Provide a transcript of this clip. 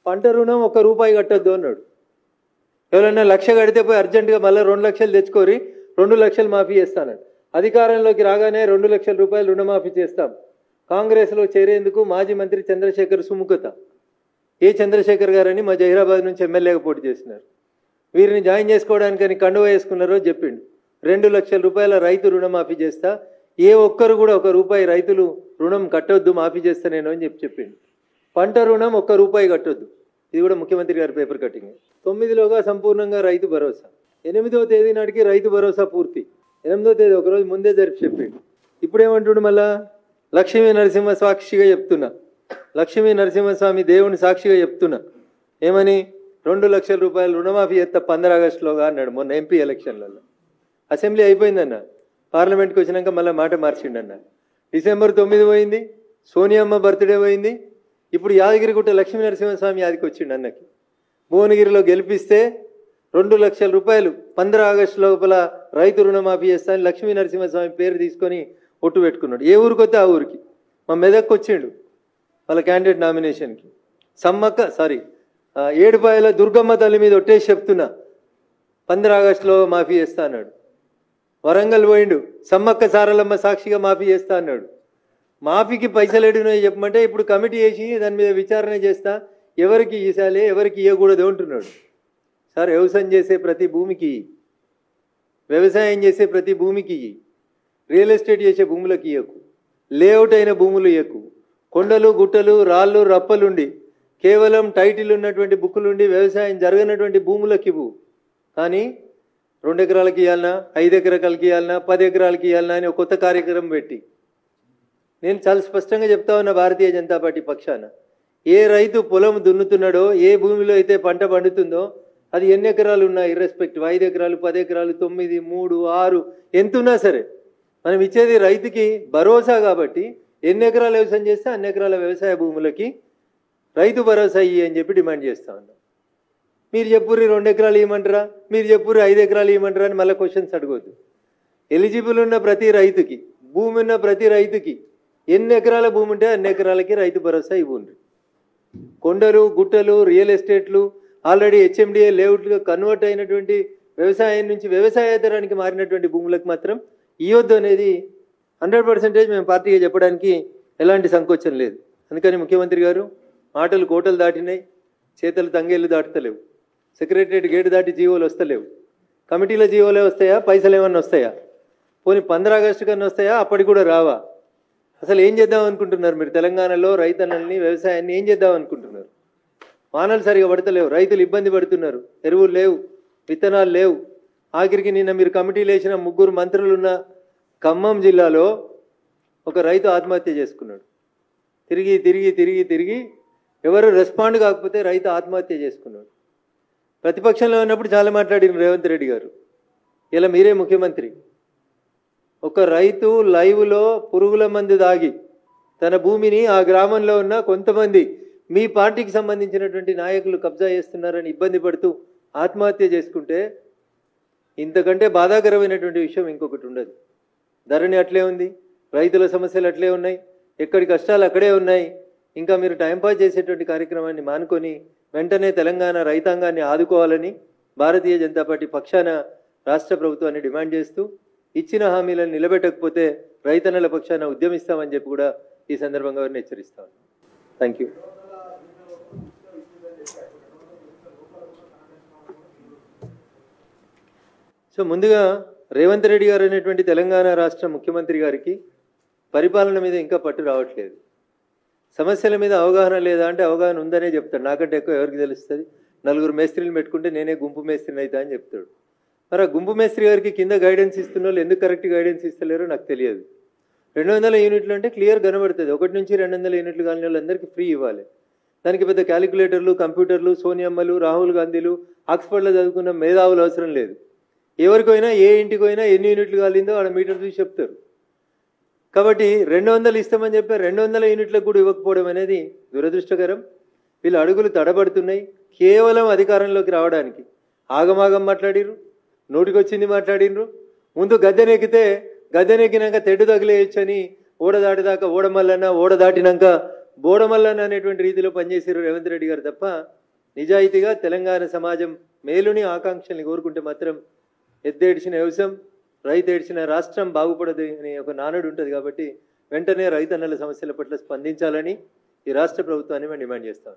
పంట రుణం 1 రూపాయి కట్టొద్దు అన్నాడు. ఎవరైనా 1,00,000 కడితే పోయి అర్జెంటుగా మళ్ళీ 2 లక్షలు తెచ్చుకోరి 2 లక్షలు మాఫీ చేస్తానని. అధికారంలోకి రాగానే 2 లక్షల రూపాయలు రుణమాఫీ చేస్తాం. కాంగ్రెస్లో చేరేందుకు మాజీ మంత్రి చంద్రశేఖర్ సుముఖత. ఏ చంద్రశేఖర్ గారని మా జహీరాబాద్ నుంచి ఎమ్మెల్యేగా పోటీ చేసినారు. వీరిని జాయిన్ చేసుకోవడానికని కండువా వేసుకున్నారో చెప్పిండు. 2 లక్షల రూపాయల రైతు రుణమాఫీ చేస్తా, ఏ ఒక్కరు కూడా 1 రూపాయి రైతులు రుణం కట్టొద్దు, మాఫీ చేస్తా నేను అని చెప్పిండు. పంట రుణం 1 రూపాయి కట్టొద్దు, ఇది కూడా ముఖ్యమంత్రి గారి పేపర్ కటింగ్. 9లోగా సంపూర్ణంగా రైతు భరోసా. 8వ తేదీ నాటికి రైతు భరోసా పూర్తి. 8వ తేదీ ఒకరోజు ముందే జరిపి చెప్పిండు. ఇప్పుడేమంటుండు మళ్ళా, లక్ష్మీ నరసింహ సాక్షిగా చెప్తున్నా, లక్ష్మీ నరసింహస్వామి దేవుని సాక్షిగా చెప్తున్నా, ఏమని 2 లక్షల రూపాయలు రుణమాఫీ చేస్తా 15 ఆగస్టులోగా అన్నాడు మొన్న ఎంపీ ఎలక్షన్లలో. అసెంబ్లీ అయిపోయిందన్న, పార్లమెంట్కి వచ్చినాక మళ్ళీ మాట మార్చిండన్న. డిసెంబర్ 9 పోయింది, సోనియమ్మ బర్త్డే పోయింది. ఇప్పుడు యాదగిరిగుట్ట లక్ష్మీ నరసింహస్వామి యాదికి వచ్చిండు అన్నకి. భువనగిరిలో గెలిపిస్తే 2 లక్షల రూపాయలు 15 ఆగస్టు లోపల రైతు రుణమాఫీ చేస్తా అని లక్ష్మీ నరసింహస్వామి పేరు తీసుకొని ఒట్టు పెట్టుకున్నాడు. ఏ ఊరికి వస్తే ఆ ఊరికి, మా మెదక్కి వచ్చిండు వాళ్ళ క్యాండిడేట్ నామినేషన్కి. ఏడుపాయల దుర్గమ్మ తల్లి మీద ఒట్టేసి చెప్తున్నా 15 ఆగస్టులో మాఫీ చేస్తా అన్నాడు. వరంగల్ పోయిండు, సమ్మక్క సారలమ్మ సాక్షిగా మాఫీ చేస్తా అన్నాడు. మాఫీకి పైసలు ఎడినాయి చెప్పమంటే ఇప్పుడు కమిటీ వేసి దాని మీద విచారణ చేస్తా, ఎవరికి ఇసాలే ఎవరికి ఇవ్వకూడదు అంటున్నాడు. సార్, వ్యవసాయం చేసే ప్రతి భూమికి, వ్యవసాయం చేసే ప్రతి భూమికి, రియల్ ఎస్టేట్ చేసే భూములకు ఇవ్వకు, లేఅవుట్ అయిన భూములు ఇవ్వకు, కొండలు గుట్టలు రాళ్ళు రప్పలుండి కేవలం టైటిల్ ఉన్నటువంటి బుక్కులుండి వ్యవసాయం జరగనటువంటి భూములకు ఇవ్వు. కానీ 2 ఎకరాలకి ఇవ్వాలన్నా, 5 ఎకరాలకి ఇవ్వాలన్నా, 10 ఎకరాలకి ఇవ్వాలన్నా అని ఒక కొత్త కార్యక్రమం పెట్టి, నేను చాలా స్పష్టంగా చెప్తా ఉన్నా భారతీయ జనతా పార్టీ పక్షాన, ఏ రైతు పొలం దున్నుతున్నాడో, ఏ భూమిలో అయితే పంట పండుతుందో అది ఎన్ని ఎకరాలు ఉన్నా ఇర్రెస్పెక్టివ్, 5 ఎకరాలు 10 ఎకరాలు 9 3 6 ఎంతున్నా సరే మనం ఇచ్చేది రైతుకి భరోసా. కాబట్టి ఎన్ని ఎకరాలు వ్యవసాయం చేస్తే అన్ని ఎకరాల వ్యవసాయ భూములకి రైతు భరోసా ఇయ్యి అని చెప్పి డిమాండ్ చేస్తా ఉన్నాం. మీరు చెప్పుర్రి 2 ఎకరాలు ఇవ్వమంటారా, మీరు చెప్పుర్రి 5 ఎకరాలు ఇవ్వమంటారా అని మళ్ళీ క్వశ్చన్స్ అడగొద్దు. ఎలిజిబుల్ ఉన్న ప్రతి రైతుకి, భూమి ఉన్న ప్రతి రైతుకి ఎన్ని ఎకరాల భూమి ఉంటే అన్ని ఎకరాలకి రైతు భరోసా ఇవ్వండి. కొండలు గుట్టలు రియల్ ఎస్టేట్లు ఆల్రెడీ హెచ్ఎండిఏ లేఅవుట్లుగా కన్వర్ట్ అయినటువంటి వ్యవసాయం నుంచి వ్యవసాయేతరానికి మారినటువంటి భూములకు మాత్రం ఇవ్వద్దు అనేది 100% మేము పార్టీగా చెప్పడానికి ఎలాంటి సంకోచం లేదు. అందుకని ముఖ్యమంత్రి గారు మాటలు కోటలు దాటినాయి, చేతలు తంగేళ్ళు దాటుతలేవు. సెక్రటరియట్ గేటు దాటి జీవోలు వస్తలేవు. కమిటీల జీవోలే వస్తాయా, పైసలు ఏమన్నా వస్తాయా? పోనీ 15 ఆగస్టు కన్నా వస్తాయా? అప్పటికి కూడా రావా? అసలు ఏం చేద్దాం అనుకుంటున్నారు మీరు? తెలంగాణలో రైతన్నల్ని, వ్యవసాయాన్ని ఏం చేద్దాం అనుకుంటున్నారు? వానలు సరిగా పడతలేవు, రైతులు ఇబ్బంది పడుతున్నారు, ఎరువులు లేవు, విత్తనాలు లేవు. ఆఖరికి నిన్న మీరు కమిటీలు వేసిన 3 మంత్రులున్న ఖమ్మం జిల్లాలో ఒక రైతు ఆత్మహత్య చేసుకున్నాడు. తిరిగి తిరిగి తిరిగి తిరిగి ఎవరు రెస్పాండ్ కాకపోతే రైతు ఆత్మహత్య చేసుకున్నాడు. ప్రతిపక్షంలో ఉన్నప్పుడు చాలా మాట్లాడిన రేవంత్ రెడ్డి గారు, ఇలా మీరే ముఖ్యమంత్రి. ఒక రైతు లైవ్లో పురుగుల మందు దాగి తన భూమిని ఆ గ్రామంలో ఉన్న కొంతమంది మీ పార్టీకి సంబంధించినటువంటి నాయకులు కబ్జా చేస్తున్నారని ఇబ్బంది పడుతూ ఆత్మహత్య చేసుకుంటే ఇంతకంటే బాధాకరమైనటువంటి విషయం ఇంకొకటి ఉండదు. ధరణి అట్లే ఉంది, రైతుల సమస్యలు అట్లే ఉన్నాయి, ఎక్కడి కష్టాలు అక్కడే ఉన్నాయి. ఇంకా మీరు టైంపాస్ చేసేటువంటి కార్యక్రమాన్ని మానుకొని వెంటనే తెలంగాణ రైతాంగాన్ని ఆదుకోవాలని భారతీయ జనతా పార్టీ పక్షాన రాష్ట్ర ప్రభుత్వాన్ని డిమాండ్ చేస్తూ, ఇచ్చిన హామీలను నిలబెట్టకపోతే రైతన్నల పక్షాన ఉద్యమిస్తామని చెప్పి కూడా ఈ సందర్భంగా వారిని హెచ్చరిస్తాను. Thank you. సో ముందుగా రేవంత్ రెడ్డి గారు అనేటువంటి తెలంగాణ రాష్ట్ర ముఖ్యమంత్రి గారికి పరిపాలన మీద ఇంకా పట్టు రావట్లేదు. సమస్యల మీద అవగాహన లేదా అంటే అవగాహన ఉందనే చెప్తాడు. నాకంటే ఎక్కువ ఎవరికి తెలుస్తుంది? 4 మేస్త్రీలు పెట్టుకుంటే నేనే గుంపు మేస్త్రిని అవుతా అని చెప్తాడు. మరి ఆ గుంపు మేస్త్రి గారికి కింద గైడెన్స్ ఇస్తున్న వాళ్ళు ఎందుకు కరెక్ట్ గైడెన్స్ ఇస్తలేరో నాకు తెలియదు. 200 యూనిట్లు అంటే క్లియర్ కనబడుతుంది. 1 నుంచి 200 యూనిట్లు కాని వాళ్ళందరికీ ఫ్రీ ఇవ్వాలి. దానికి పెద్ద క్యాలిక్యులేటర్లు, కంప్యూటర్లు, సోనియమ్మలు, రాహుల్ గాంధీలు, ఆక్స్ఫర్డ్లో చదువుకున్న మేధావులు అవసరం లేదు. ఎవరికైనా ఏ ఇంటికైనా ఎన్ని యూనిట్లు కాలిందో ఆడ మీటర్ చూసి చెప్తారు. కాబట్టి 200 ఇస్తామని చెప్పి 200 యూనిట్లకు కూడా ఇవ్వకపోవడం అనేది దురదృష్టకరం. వీళ్ళు అడుగులు తడబడుతున్నాయి. కేవలం అధికారంలోకి రావడానికి ఆగమాగం మాట్లాడిర్రు, నోటికొచ్చింది మాట్లాడినరు. ముందు గద్దెనెక్కితే గద్దెనెక్కినాక తెడ్డు తగిలేయచ్చని ఓడ దాటిదాకా ఓడమల్లన్న, ఓడ దాటినాక బోడమల్లన్ అనేటువంటి రీతిలో పనిచేసారు రేవంత్ రెడ్డి గారు తప్ప నిజాయితీగా తెలంగాణ సమాజం మేలుని ఆకాంక్షల్ని కోరుకుంటే మాత్రం ఎద్దేడిచిన వ్యవసాయం రైతు ఏడ్చిన రాష్ట్రం బాగుపడదు అనే ఒక నానుడు ఉంటుంది. కాబట్టి వెంటనే రైతన్నల సమస్యల పట్ల స్పందించాలని ఈ రాష్ట్ర ప్రభుత్వాన్ని మేము డిమాండ్ చేస్తాం.